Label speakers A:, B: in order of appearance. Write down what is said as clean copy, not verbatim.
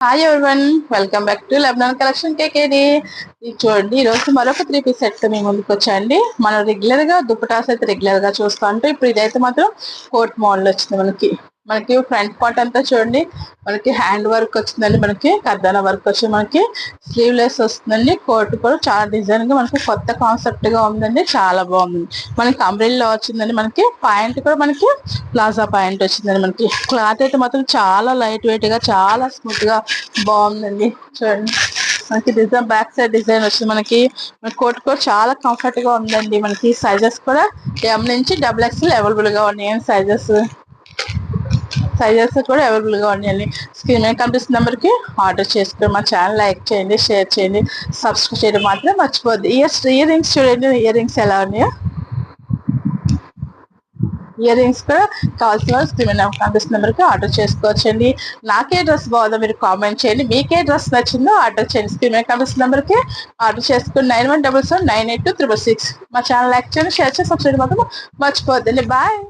A: Hi everyone, welcome back to Lebanon collection కేకేడి. ఇది చూడండి, ఈరోజు మరొక 3 పీస్ సెట్ మీ ముందుకు వచ్చాయండి. మనం రెగ్యులర్ గా దుప్పటాస్ అయితే రెగ్యులర్ గా చూస్తూ ఉంటాం. ఇప్పుడు ఇదైతే మాత్రం కోట్ మోడల్ వచ్చింది. మనకి ఫ్రంట్ పార్ట్ అంతా చూడండి, మనకి హ్యాండ్ వర్క్ వచ్చిందండి, మనకి కర్దానా వర్క్ వచ్చింది, మనకి స్లీవ్లెస్ వస్తుందండి. కోట్ కూడా చాలా డిజైన్ గా మనకి కొత్త కాన్సెప్ట్ గా ఉందండి, చాలా బాగుంది. మనకి అంబ్రెల్లా వచ్చిందండి, మనకి పాయింట్ కూడా మనకి ప్లాజా పాయింట్ వచ్చిందండి. మనకి క్లాత్ అయితే మాత్రం చాలా లైట్ వెయిట్ గా, చాలా స్మూత్ గా బాగుందండి. చూడండి, మనకి డిజైన్ బ్యాక్ సైడ్ డిజైన్ వచ్చింది. మనకి కోట్ కూడా చాలా కంఫర్ట్ గా ఉందండి. మనకి సైజెస్ కూడా ఎం నుంచి XXL అవైలబుల్ గా ఉన్నాయి. సైజెస్ కూడా అవైలబుల్ గా ఉన్నాయండి. స్క్రీన్ మీద కనిపిస్తున్న నెంబర్ కి ఆర్డర్ చేసుకుని మా ఛానల్ లైక్ చేయండి, షేర్ చేయండి, సబ్స్క్రైబ్ చేయడం మాత్రం మర్చిపోద్ది. ఇయర్ రింగ్స్ చూడండి, ఇయర్ రింగ్స్ ఎలా ఉన్నాయో. ఇయర్ రింగ్స్ కూడా కావాల్సిన వాళ్ళు స్క్రీన్ మీద కనిపిస్తున్న నెంబర్కి ఆర్డర్ చేసుకోవచ్చండి. నాకే డ్రెస్ బాగుందో మీరు కామెంట్ చేయండి, మీకే డ్రెస్ నచ్చిందో ఆర్డర్ చేయండి. స్క్రీన్ మీద కనిపిస్తున్న నెంబర్కి ఆర్డర్ చేసుకుని 9177982666. మా ఛానల్ లైక్ చేయండి, షేర్ చేసి సబ్స్క్రైబ్ మాత్రం మర్చిపోద్దండి. బాయ్.